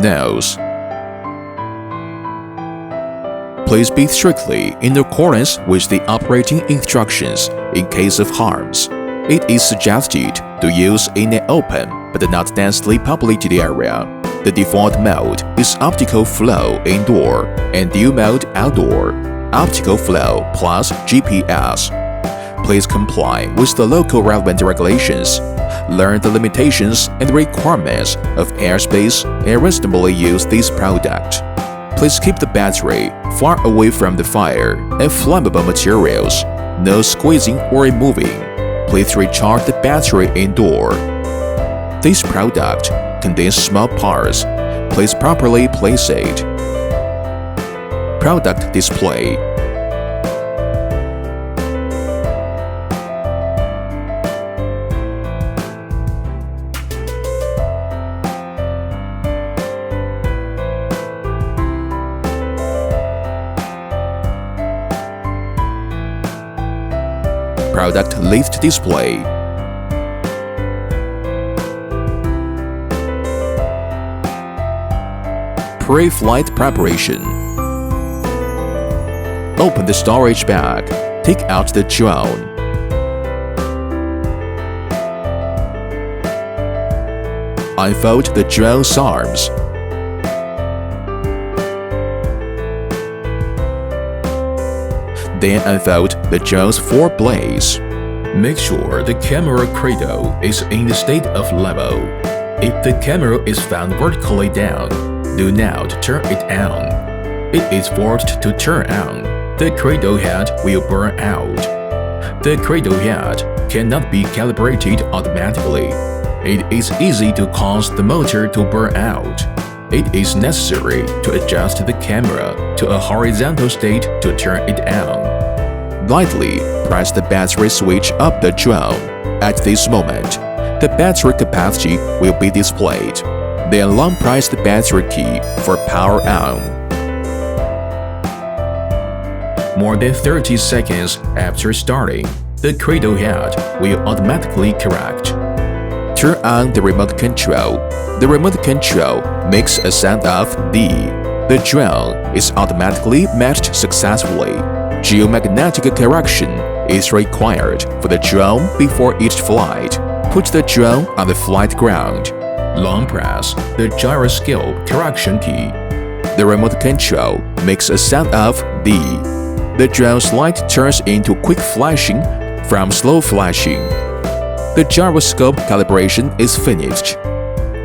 nose. Please be strictly in accordance with the operating instructions in case of harms. It is suggested to use in an open but not densely populated area. The default mode is optical flow indoor and dual mode outdoor, optical flow plus GPS. Please comply with the local relevant regulations. Learn the limitations and requirements of airspace and reasonably use this product. Please keep the battery far away from the fire and flammable materials. No squeezing or removing. Please recharge the battery indoor. This product contains small parts. Please properly place it. Product display. Product lift display. Pre-flight preparation. Open the storage bag. Take out the drone. Unfold the drone's arms. Then unfold the drone's 4 blades. Make sure the camera cradle is in the state of level. If the camera is found vertically down, do not turn it on. It is forced to turn on. The cradle head will burn out. The cradle head cannot be calibrated automatically. It is easy to cause the motor to burn out. It is necessary to adjust the camera to a horizontal state to turn it on. Lightly press the battery switch of the drone. At this moment, the battery capacity will be displayed. Then long press the battery key for power on. More than 30 seconds after starting, the cradle head will automatically correct. Turn on the remote control. The remote control makes a sound of D. The drone is automatically matched successfully. Geomagnetic correction is required for the drone before each flight. Put the drone on the flight ground. Long press the gyroscope correction key. The remote control makes a sound of D. The drone's light turns into quick flashing from slow flashing. The gyroscope calibration is finished.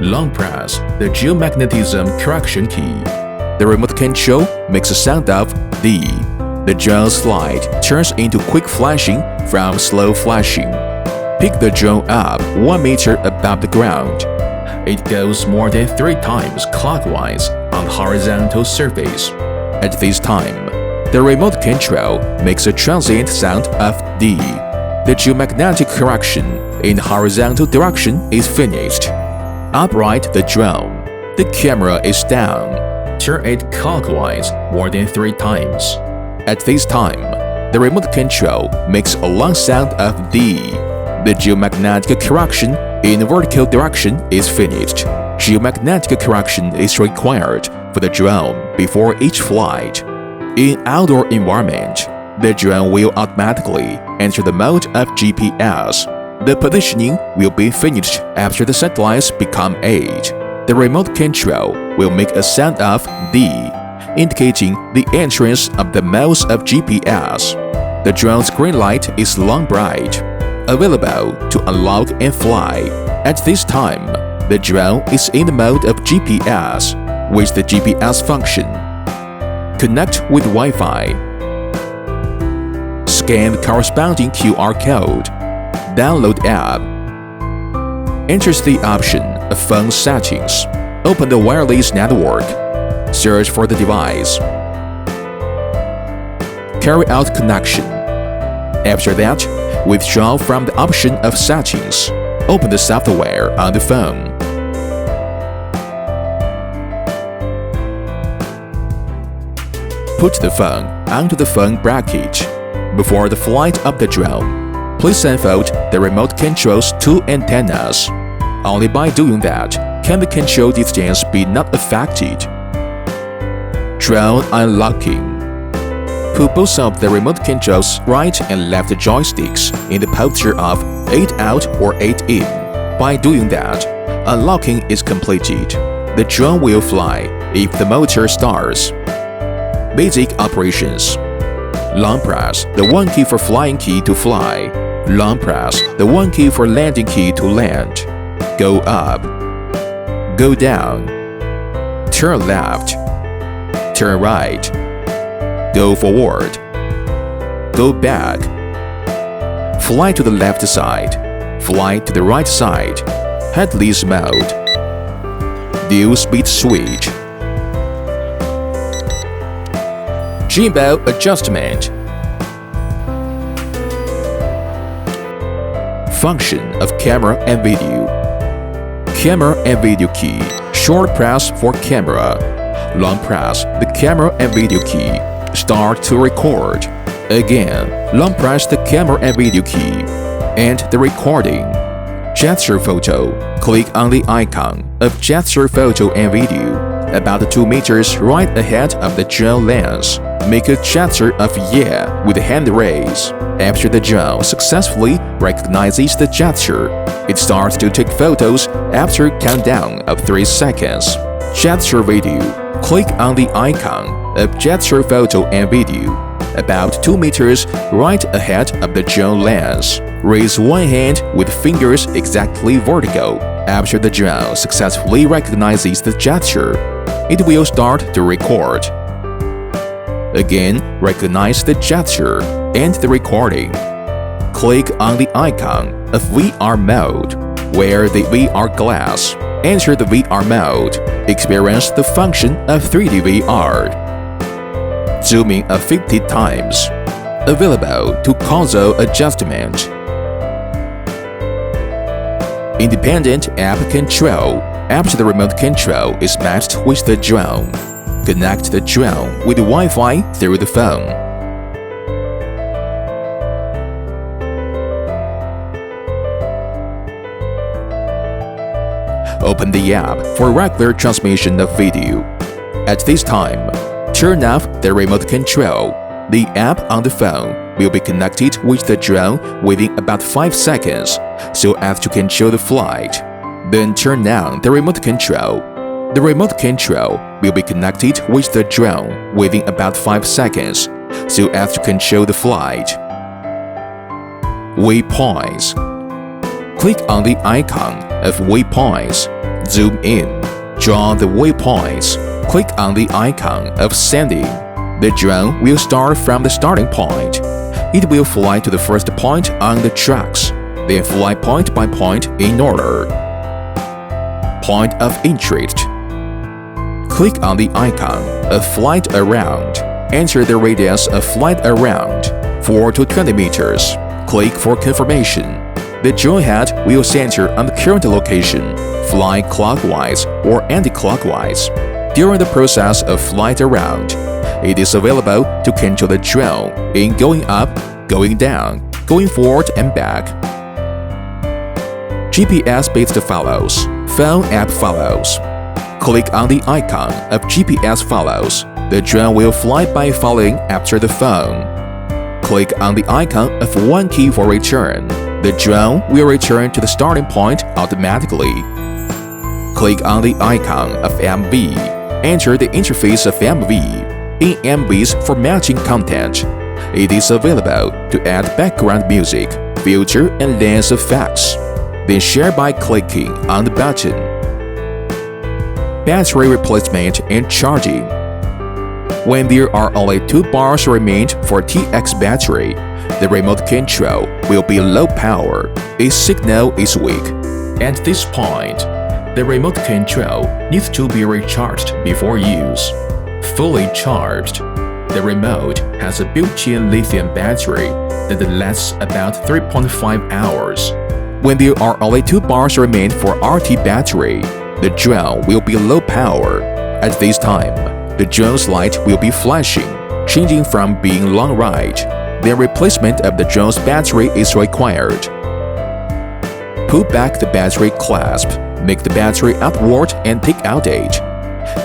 Long press the geomagnetism correction key. The remote control makes a sound of D. The drone's light turns into quick flashing from slow flashing. Pick the drone up 1 meter above the ground. It goes more than 3 times clockwise on horizontal surface. At this time, the remote control makes a transient sound of D. The geomagnetic correction in horizontal direction is finished. Upright the drone. The camera is down. Turn it clockwise more than 3 times. At this time, the remote control makes a long sound of D. The geomagnetic correction in vertical direction is finished. Geomagnetic correction is required for the drone before each flight. In outdoor environment, the drone will automatically enter the mode of GPS. The positioning will be finished after the satellites become 8. The remote control will make a sound of D, indicating the entrance of the modes of GPS. The drone's green light is long bright, available to unlock and fly. At this time, the drone is in the mode of GPS with the GPS function. Connect with Wi-Fi. Scan the corresponding QR code. Download app. Enter the option of phone settings. Open the wireless network. Search for the device. Carry out connection. After that, withdraw from the option of settings. Open the software on the phone. Put the phone onto the phone bracket. Before the flight of the drone, please unfold the remote control's 2 antennas. Only by doing that can the control distance be not affected? Drone unlocking. Put both of the remote control's right and left joysticks in the posture of 8 out or 8 in. By doing that, unlocking is completed. The drone will fly if the motor starts. Basic operations. Long press the 1 key for flying key to fly. Long press the 1 key for landing key to land. Go up. Go down. Turn left. Turn right. Go forward. Go back. Fly to the left side. Fly to the right side. Headless mode. Dual speed switch. Gimbal adjustment. Function of camera and video. Camera and video key. Short press for camera. Long press the camera and video key. Start to record. Again, long press the camera and video key. And the recording. Gesture photo. Click on the icon of gesture photo and video. About 2 meters right ahead of the drone lens. Make a gesture of yeah with the hand raise. After the drone successfully recognizes the gesture, it starts to take photos after a countdown of 3 seconds. Gesture video. Click on the icon of gesture photo and video. About 2 meters right ahead of the drone lens. Raise one hand with fingers exactly vertical. After the drone successfully recognizes the gesture, it will start to record. Again, recognize the gesture and the recording. Click on the icon of VR mode. Wear the VR glass. Enter the VR mode. Experience the function of 3D VR. Zooming 50 times. Available to console adjustment. Independent app control. After the remote control is matched with the drone, connect the drone with Wi-Fi through the phone. Open the app for regular transmission of video. At this time, turn off the remote control. The app on the phone will be connected with the drone within about 5 seconds so as to control the flight. Then turn on the remote control. The remote control will be connected with the drone within about 5 seconds so as to control the flight. Waypoints. Click on the icon of waypoints. Zoom in. Draw the waypoints. Click on the icon of sending. The drone will start from the starting point. It will fly to the first point on the tracks, then fly point by point in order. Point of interest. Click on the icon of flight around. Enter the radius of flight around, 4 to 20 meters. Click for confirmation. The drone head will center on the current location. Fly clockwise or anti-clockwise. During the process of flight around, it is available to control the drone in going up, going down, going forward and back. GPS-based follows. Phone app follows. Click on the icon of GPS follows. The drone will fly by following after the phone. Click on the icon of 1 key for return. The drone will return to the starting point automatically. Click on the icon of MV. Enter the interface of MV. In MVs for matching content, it is available to add background music, filter and lens effects. Then share by clicking on the button. Battery replacement and charging. When there are only 2 bars remained for TX battery, the remote control will be low power. Its signal is weak. At this point, the remote control needs to be recharged before use. Fully charged, the remote has a built-in lithium battery that lasts about 3.5 hours. When there are only 2 bars remain for RT battery, the drone will be low power. At this time, the drone's light will be flashing, changing from being long ride. The replacement of the drone's battery is required. Pull back the battery clasp. Make the battery upward and take out date.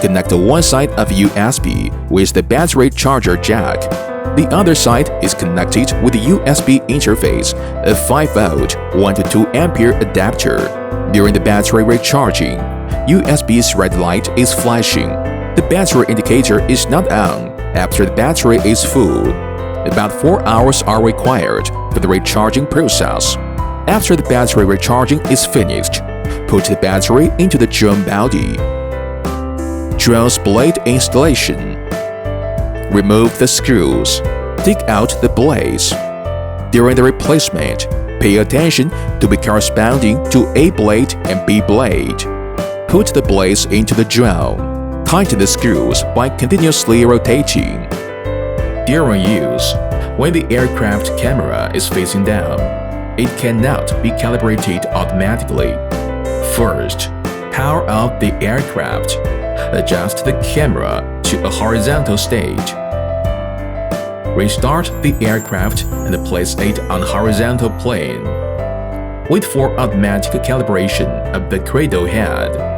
Connect one side of USB with the battery charger jack. The other side is connected with the USB interface, a 5-volt 1 to 2 ampere adapter. During the battery recharging, USB's red light is flashing. The battery indicator is not on after the battery is full. About 4 hours are required for the recharging process. After the battery recharging is finished, put the battery into the drone body. Drone's blade installation. Remove the screws. Take out the blades. During the replacement, pay attention to be corresponding to A blade and B blade. Put the blades into the drone. Tighten the screws by continuously rotating. During use, when the aircraft camera is facing down, it cannot be calibrated automatically. First, power up the aircraft. Adjust the camera to a horizontal state. Restart the aircraft and place it on horizontal plane. Wait for automatic calibration of the cradle head.